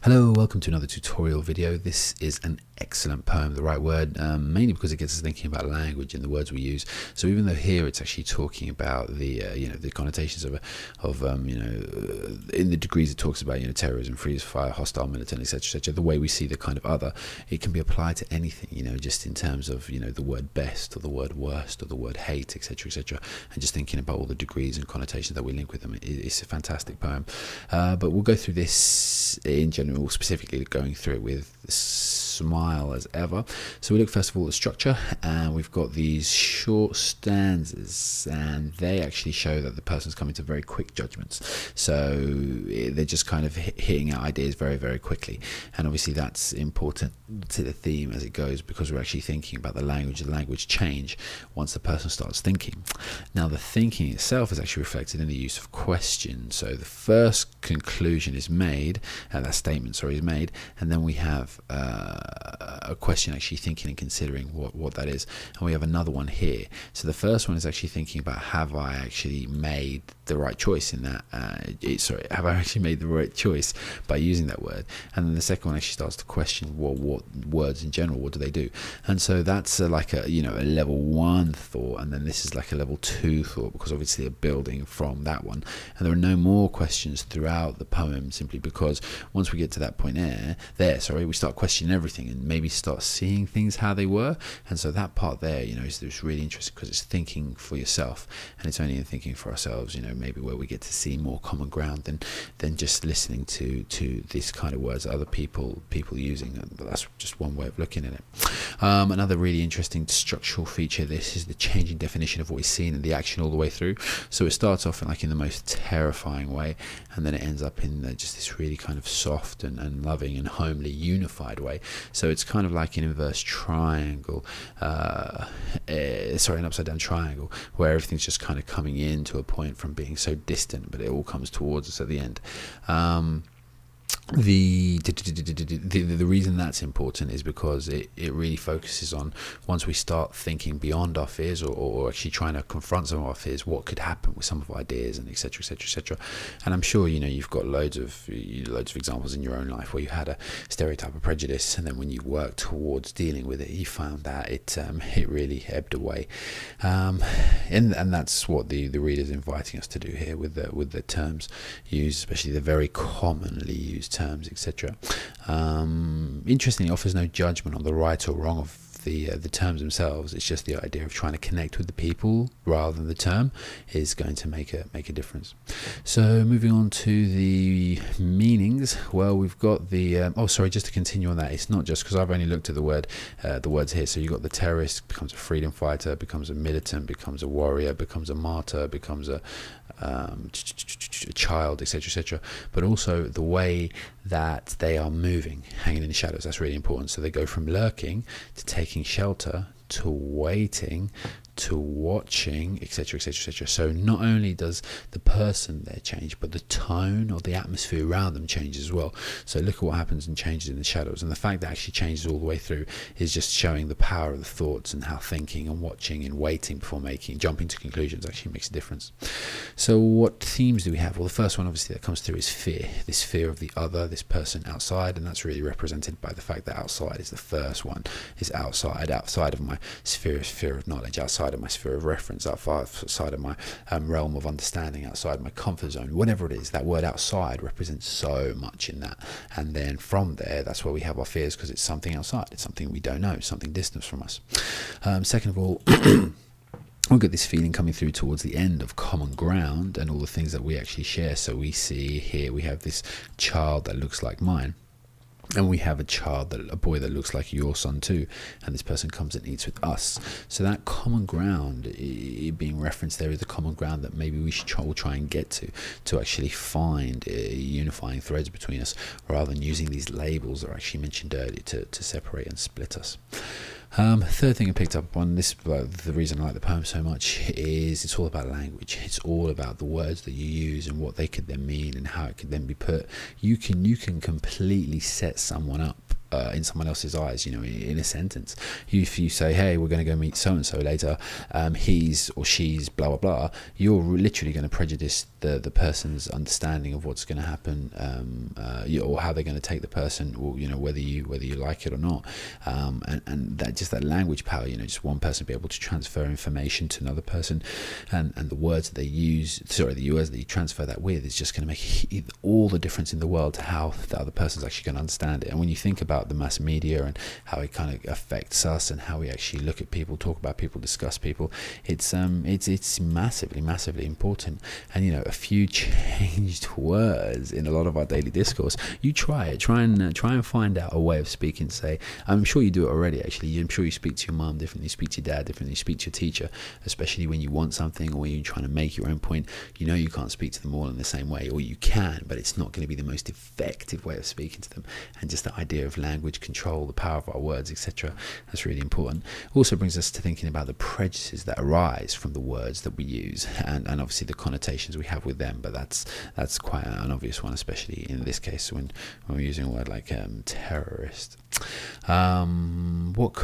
Hello, welcome to another tutorial video. This is an excellent poem, the right word, mainly because it gets us thinking about language and the words we use. So even though here it's actually talking about the the connotations of in the degrees it talks about terrorism, freeze, fire, hostile, militant, etc., the way we see the kind of other, it can be applied to anything, just in terms of the word best or the word worst or the word hate, etc., and just thinking about all the degrees and connotations that we link with them. It's a fantastic poem, but we'll go through this in general, specifically going through it with a smile as ever. So we look first of all at the structure, and we've got these short stanzas, and they actually show that the person's coming to very quick judgments. So they're just kind of hitting out ideas very, very quickly, and obviously that's important to the theme as it goes, because we're actually thinking about the language change once the person starts thinking. Now the thinking itself is actually reflected in the use of question. So the first conclusion is made, that statement is made, and then we have a question actually thinking and considering what that is, and we have another one here. So the first one is actually thinking about, have I actually made the right choice in that have I actually made the right choice by using that word? And then the second one actually starts to question what words in general, what do they do? And so that's like a level 1 thought, and then this is like a level 2 thought, because obviously they're building from that one. And there are no more questions throughout the poem, simply because once we get to that point we start questioning everything and maybe start seeing things how they were. And so that part there is really interesting, because it's thinking for yourself, and it's only in thinking for ourselves maybe where we get to see more common ground than just listening to this kind of words that other people using. And that's just one way of looking at it. Another really interesting structural feature, this is the changing definition of what we've seen and the action all the way through. So it starts off in the most terrifying way, and then it ends up in just this really kind of soft and loving and homely unified way. So it's kind of like an inverse triangle, an upside down triangle, where everything's just kind of coming in to a point from being so distant, but it all comes towards us at the end. The reason that's important is because it really focuses on, once we start thinking beyond our fears, or actually trying to confront some of our fears, what could happen with some of our ideas, and etc. And I'm sure you've got loads of examples in your own life where you had a stereotype of prejudice, and then when you worked towards dealing with it, you found that it really ebbed away, and that's what the reader is inviting us to do here with the terms used, especially the very commonly used terms, etc. Interestingly, it offers no judgment on the right or wrong of the terms themselves. It's just the idea of trying to connect with the people rather than the term is going to make a difference. So moving on to the meanings, well, we've got the just to continue on that, it's not just because I've only looked at the words here. So you've got the terrorist becomes a freedom fighter, becomes a militant, becomes a warrior, becomes a martyr, becomes a child, etc., but also the way that they are moving, hanging in the shadows. That's really important. So they go from lurking to taking shelter to waiting to watching, etc. So not only does the person there change, but the tone or the atmosphere around them changes as well. So look at what happens and changes in the shadows, and the fact that it actually changes all the way through is just showing the power of the thoughts, and how thinking and watching and waiting before jumping to conclusions actually makes a difference. So what themes do we have? Well, the first one obviously that comes through is fear. This fear of the other, this person outside, and that's really represented by the fact that outside is the first one. Is outside of my sphere of knowledge, outside of my sphere of reference, outside of my realm of understanding, outside my comfort zone, whatever it is. That word outside represents so much in that, and then from there, that's where we have our fears, because it's something outside, it's something we don't know, something distant from us. Second of all, we've got this feeling coming through towards the end of common ground and all the things that we actually share. So we see here, we have this child that looks like mine, and we have a boy that looks like your son too, and this person comes and eats with us. So that common ground being referenced there is the common ground that maybe we should try and get to actually find unifying threads between us, rather than using these labels that are actually mentioned earlier to separate and split us. Third thing I picked up on, the reason I like the poem so much, is it's all about language. It's all about the words that you use and what they could then mean and how it could then be put. You can completely set someone up in someone else's eyes, in a sentence. If you say, hey, we're going to go meet so-and-so later, he's or she's blah, blah, blah, you're literally going to prejudice the person's understanding of what's going to happen, or how they're going to take the person, or whether you like it or not, and that language power, just one person be able to transfer information to another person, and the words that they use, the words that you transfer that with, is just going to make all the difference in the world to how the other person's actually going to understand it. And when you think about the mass media and how it kind of affects us, and how we actually look at people, talk about people, discuss people, it's massively important. And a few changed words in a lot of our daily discourse, you try and find out a way of speaking. Say, I'm sure you do it already, actually. I'm sure you speak to your mum differently, you speak to your dad differently, you speak to your teacher, especially when you want something, or when you're trying to make your own point. You can't speak to them all in the same way, or you can, but it's not going to be the most effective way of speaking to them. And just the idea of language control, the power of our words, etc., that's really important. Also brings us to thinking about the prejudices that arise from the words that we use, and obviously the connotations we have with them. But that's quite an obvious one, especially in this case when we're using a word like terrorist. What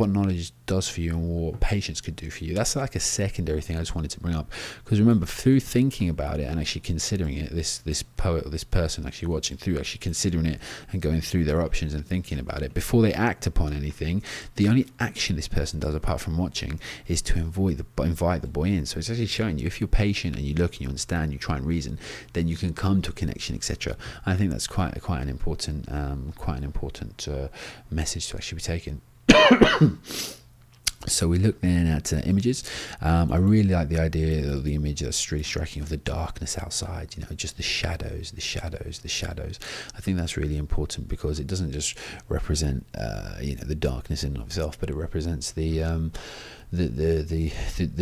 knowledge does for you, and what patience could do for you. That's like a secondary thing I just wanted to bring up, because remember, through thinking about it and actually considering it, this poet or this person actually watching through, actually considering it and going through their options and thinking about it before they act upon anything, the only action this person does apart from watching is to invite the boy in. So it's actually showing you, if you're patient and you look and you understand, you try and reason, then you can come to a connection, etc. I think that's quite an important message to actually be taken. So we look then at images. I really like the idea of the image that's really striking, of the darkness outside, just the shadows. I think that's really important, because it doesn't just represent the darkness in and of itself, but it represents the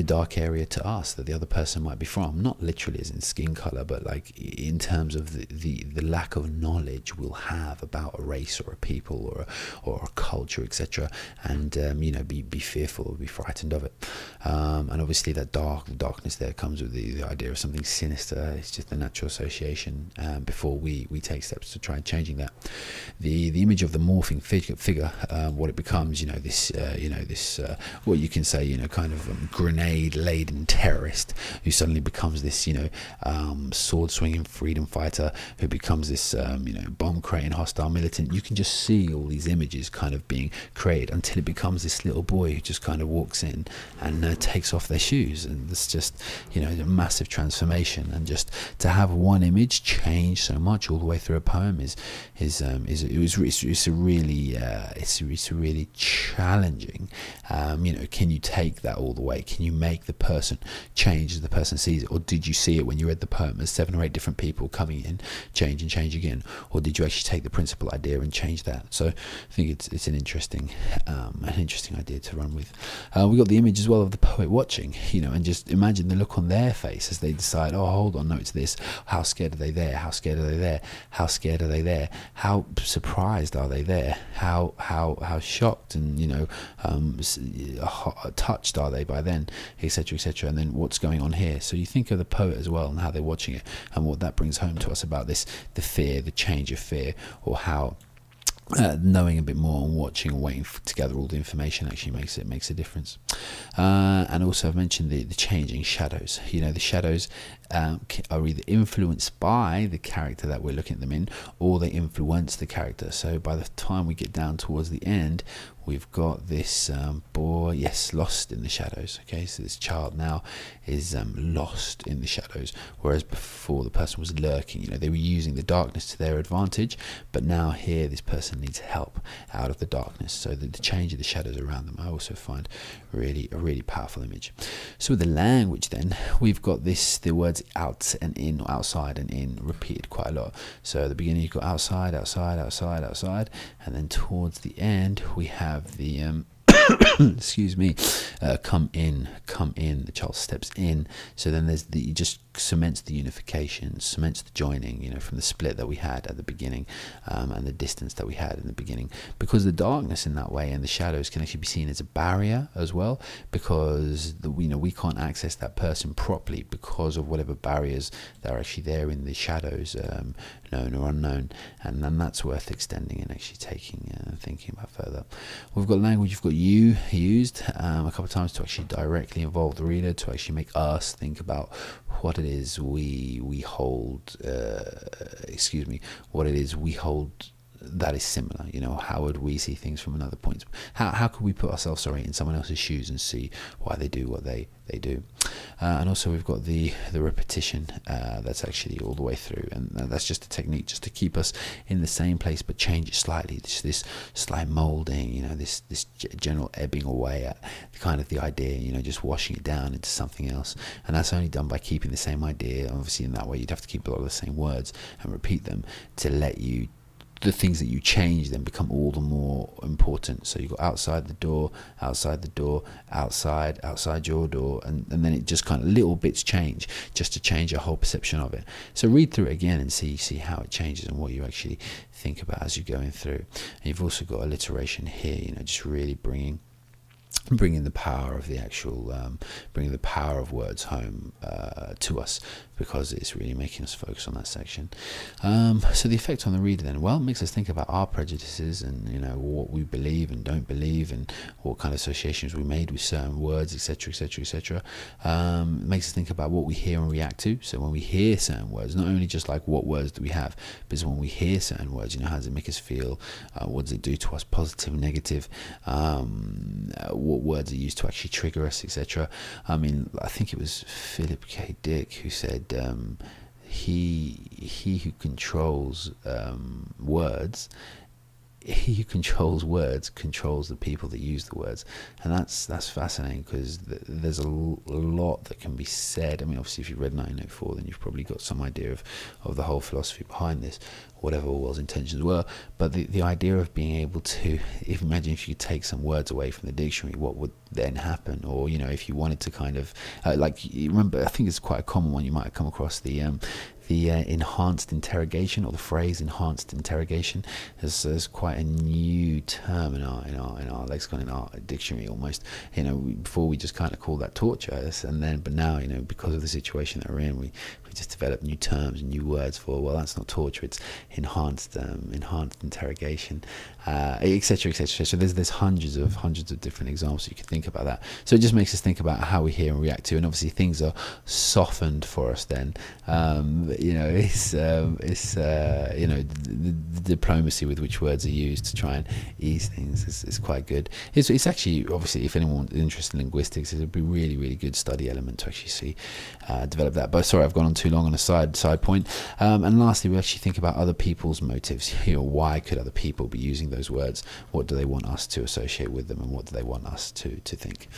dark area to us that the other person might be from, not literally as in skin color, but like in terms of the lack of knowledge we'll have about a race or a people or a culture, etc., and be fearful or be frightened of it. And obviously that darkness there comes with the idea of something sinister. It's just the natural association before we take steps to try and changing that. The image of the morphing figure, what it becomes, this what you can say, kind of grenade-laden terrorist who suddenly becomes this, sword-swinging freedom fighter, who becomes this, bomb-creating hostile militant. You can just see all these images kind of being created until it becomes this little boy who just kind of walks in and takes off their shoes, and it's just, a massive transformation. And just to have one image change so much all the way through a poem is a really challenging. Can you take that all the way? Can you make the person change as the person sees it? Or did you see it when you read the poem as 7 or 8 different people coming in, change and change again? Or did you actually take the principal idea and change that? So I think it's an interesting idea to run with. We got the image as well of the poet watching, and just imagine the look on their face as they decide, oh, hold on, no, it's this. How scared are they there? How scared are they there? How scared are they there? How surprised are they there? How shocked and touched are they by then, etc., etc. And then what's going on here? So you think of the poet as well and how they're watching it, and what that brings home to us about the fear, the change of fear, or how knowing a bit more and watching and waiting to gather all the information actually makes a difference. And also I've mentioned the changing shadows. The shadows are either influenced by the character that we're looking at them in, or they influence the character. So by the time we get down towards the end, we've got this boy, lost in the shadows. Okay, so this child now is lost in the shadows, whereas before the person was lurking. They were using the darkness to their advantage, but now here this person needs help out of the darkness. So the change of the shadows around them, I also find a really powerful image. So with the language, then we've got the words out and in, or outside and in, repeated quite a lot. So at the beginning you've got outside, outside, outside, outside, and then towards the end we have the excuse me, come in. The child steps in. So then there's it just cements the unification, cements the joining, from the split that we had at the beginning, and the distance that we had in the beginning, because the darkness in that way and the shadows can actually be seen as a barrier as well, because we can't access that person properly because of whatever barriers that are actually there in the shadows, known or unknown, and then that's worth extending and actually taking thinking about further. We've got language. You've got you used a couple of times to actually directly involve the reader, to actually make us think about what it is we hold, what it is we hold that is similar. You know, how would we see things from another point? How could we put ourselves, in someone else's shoes and see why they do what they do? And also we've got the repetition that's actually all the way through, and that's just a technique just to keep us in the same place but change it slightly. This slight molding, you know, this general ebbing away at kind of the idea, you know, just washing it down into something else. And that's only done by keeping the same idea. Obviously in that way you'd have to keep a lot of the same words and repeat them to let you, the things that you change then become all the more important. So you go outside the door, outside your door, and then it just kind of little bits change just to change your whole perception of it. So read through it again and see how it changes and what you actually think about as you're going through. And you've also got alliteration here, you know, just really bringing the power of the actual, bringing the power of words home to us, because it's really making us focus on that section. So the effect on the reader then, well, it makes us think about our prejudices and, you know, what we believe and don't believe, and what kind of associations we made with certain words, etc., etc., etc. It makes us think about what we hear and react to. So when we hear certain words, not only just like what words do we have, but when we hear certain words, you know, how does it make us feel? What does it do to us, positive, negative? What words are used to actually trigger us, etc. I mean, I think it was Philip K. Dick who said, he who controls words, he who controls words controls the people that use the words. And that's fascinating, because there's a lot that can be said. I mean, obviously if you've read 1904, then you've probably got some idea of the whole philosophy behind this, whatever Orwell's intentions were. But the idea of being able to, imagine if you could take some words away from the dictionary, what would then happen? Or, you know, if you wanted to kind of like, you remember, I think it's quite a common one, you might have come across the enhanced interrogation, or the phrase enhanced interrogation. There's quite a new term in our lexicon, in our dictionary almost. You know, before we just kind of called that torture, but now, you know, because of the situation that we're in, we just develop new terms and new words for, well, that's not torture, it's enhanced interrogation, etc., etc. So there's hundreds of different examples you could think about that. So it just makes us think about how we hear and react to, and obviously things are softened for us then. You know, it's you know, the diplomacy with which words are used to try and ease things is quite good. It's actually, obviously, if anyone's interested in linguistics, it would be really good study element to actually see develop that. But sorry, I've gone on too long on a side point. And lastly, we actually think about other people's motives. You know, why could other people be using those words? What do they want us to associate with them, and what do they want us to think?